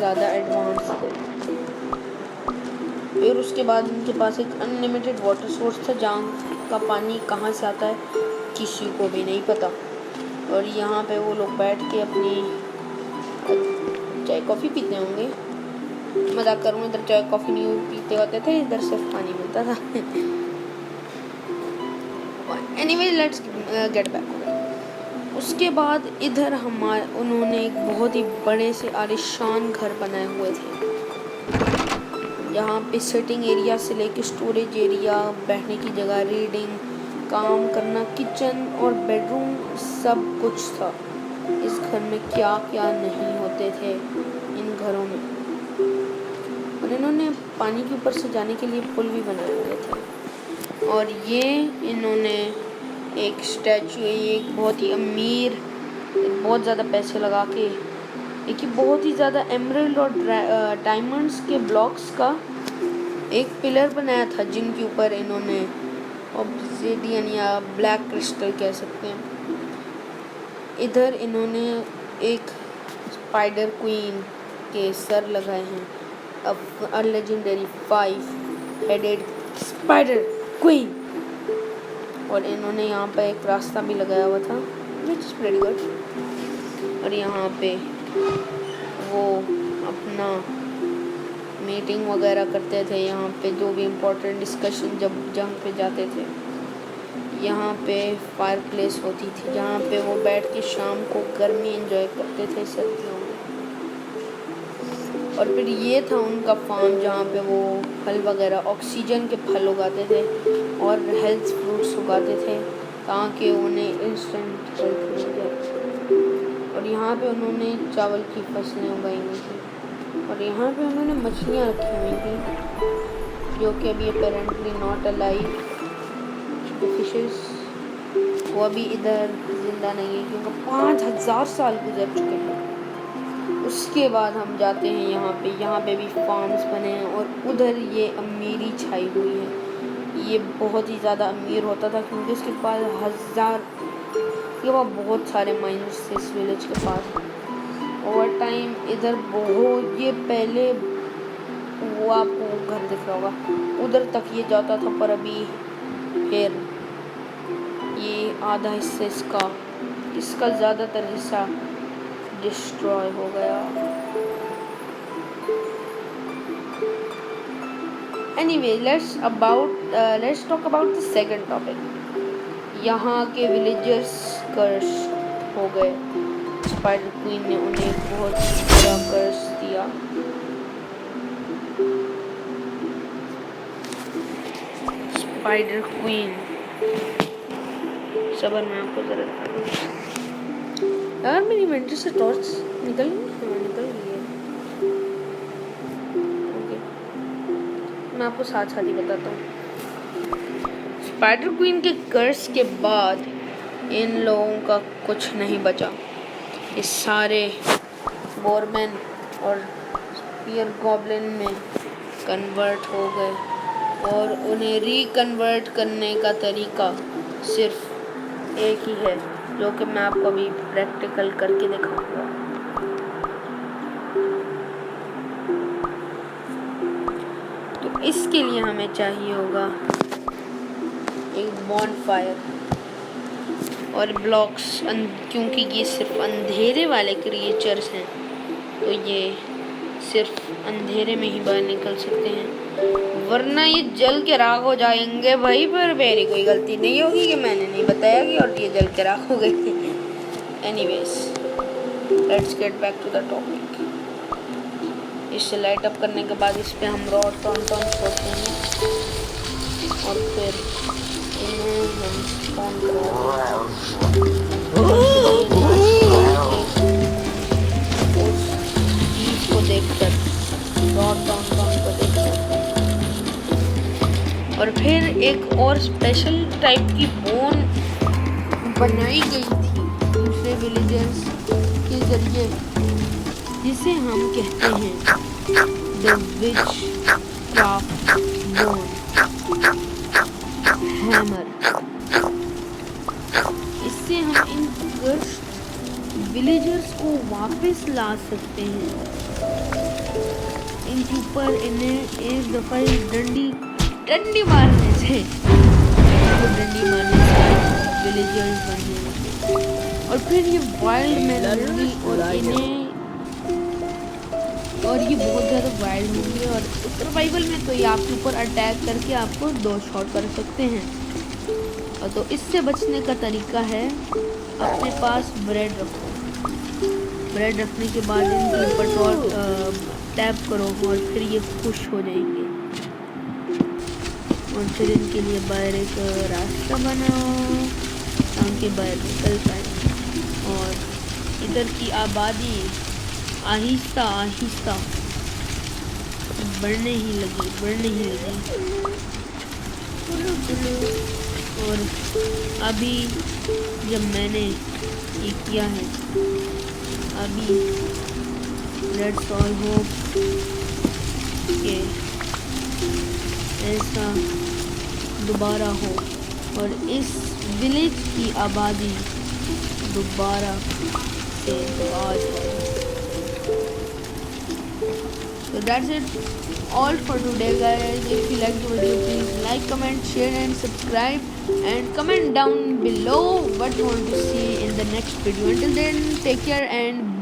ज़्यादा एडवांस थे। फिर उसके बाद उनके पास एक अनलिमिटेड वाटर सोर्स था जहाँ का पानी कहाँ से आता है किसी को भी नहीं पता। और यहाँ पे वो लोग बैठ के अपनी चाय कॉफ़ी पीते होंगे। मजाक करूँ, इधर चाय कॉफ़ी नहीं पीते होते थे, इधर सिर्फ पानी मिलता था। Anyway let's get back. उसके बाद इधर उन्होंने एक बहुत ही बड़े से आलीशान घर बनाए हुए थे। यहाँ पे सिटिंग एरिया से लेके स्टोरेज एरिया, बैठने की जगह, रीडिंग, काम करना, किचन और बेडरूम सब कुछ था। इस घर में क्या क्या नहीं होते थे इन घरों में। और इन्होंने पानी के ऊपर से जाने के लिए पुल भी बनाए हुए थे। और ये इन्होंने एक स्टैचू, एक बहुत ही अमीर, बहुत ज़्यादा पैसे लगा के एक बहुत ही ज़्यादा एमरल्ड और डायमंड्स के ब्लॉक्स का एक पिलर बनाया था, जिनके ऊपर इन्होंने ऑब्सिडियन या ब्लैक क्रिस्टल कह सकते हैं। इधर इन्होंने एक स्पाइडर क्वीन के सर लगाए हैं, a legendary 5 headed spider queen. और इन्होंने यहाँ पे एक रास्ता भी लगाया हुआ था, विच इज़ प्रीटी गुड। और यहाँ पे वो अपना मीटिंग वगैरह करते थे। यहाँ पे जो भी इम्पोर्टेंट डिस्कशन जब जहाँ पे जाते थे, यहाँ पे फायर प्लेस होती थी जहाँ पे वो बैठ के शाम को गर्मी एंजॉय करते थे सर्दियों में। और फिर ये था उनका फार्म जहाँ पे वो फल वगैरह, ऑक्सीजन के फल उगाते थे और हेल्थ फ्रूट्स उगाते थे ताकि उन्हें इंस्टेंट हेल्थ मिल जाए। और यहाँ पे उन्होंने चावल की फसलें उगाई हुई थी। और यहाँ पे उन्होंने मछलियाँ रखी हुई थी जो कि अभी अपेरेंटली नॉट अलाइव फिशेस, वो अभी इधर जिंदा नहीं है क्योंकि 5000 साल गुजर चुके हैं। उसके बाद हम जाते हैं यहाँ पे भी फार्म्स बने हैं और उधर ये अमीरी छाई हुई है। ये बहुत ही ज़्यादा अमीर होता था क्योंकि इसके पास बहुत सारे माइनर्स थे इस विलेज के पास। ओवर टाइम इधर बहुत, ये पहले वो आपको घर दिख रहा होगा, उधर तक ये जाता था, पर अभी फिर ये आधा हिस्सा इसका ज़्यादातर हिस्सा डिस्ट्रॉय हो गया। Anyway let's talk about the second topic. यहाँ के विलेजर्स कर्स हो गए। स्पाइडर क्वीन ने उन्हें एक बहुत बड़ा कर्स दिया। स्पाइडर क्वीन, सबर में आपको जरा यार, मेरी इन्वेंटरी से टॉर्च निकल गई है। ओके, मैं आपको साथ ही बताता हूँ। स्पाइडर क्वीन के कर्स के बाद इन लोगों का कुछ नहीं बचा। ये सारे बोरमैन और स्पीयर गॉब्लिन में कन्वर्ट हो गए और उन्हें रिकन्वर्ट करने का तरीका सिर्फ एक ही है, जो कि मैं आपको अभी प्रैक्टिकल करके दिखाऊंगा। तो इसके लिए हमें चाहिए होगा एक बॉनफायर और ब्लॉक्स, क्योंकि ये सिर्फ अंधेरे वाले क्रिएचर्स हैं तो ये सिर्फ अंधेरे में ही बाहर निकल सकते हैं, वरना ये जल के राख हो जाएंगे भाई। पर मेरी कोई गलती नहीं होगी कि मैंने नहीं बताया कि और ये जल के राख हो गए। Anyways let's get back to the topic. इसे लाइट अप करने के बाद इस पे हम रॉड टॉन छोड़ते हैं और फिर इन्हें हम स्पॉन करते को देखकर, रॉड टॉन को देखकर। और फिर एक और स्पेशल टाइप की बोन बनाई गई थी दूसरे विलेजर्स के जरिए, जिसे हम कहते हैं the which craft bone hammer. इससे हम इन कर्स्ड विलेजर्स को वापस ला सकते हैं इनके ऊपर इन्हें एक दफ़ा डंडी मारने से विलेजर्स बनने लगे और फिर ये वाइल्ड मैन होंगी और ये बहुत ज़्यादा वाइल्ड होंगे और सर्वाइवल में तो ये आपके ऊपर अटैक करके आपको 2 शॉट कर सकते हैं। और तो इससे बचने का तरीका है अपने पास ब्रेड रखो। ब्रेड रखने के बाद इनके ऊपर टैप करो और फिर ये खुश हो जाएंगे और फिर इनके लिए बाहर एक रास्ता बनाओ ताकि बाहर निकल पाए। और इधर की आबादी आहिस्ता आहिस्ता बढ़ने ही लगी। और अभी जब मैंने ये किया है, अभी लेट्स ऑल होप कि ऐसा दोबारा हो और इस विलेज की आबादी दोबारा से आ जाए। So that's it all for today guys. If you like the video, please like, comment, share and subscribe and comment down below what you want to see in the next video. Until then, take care and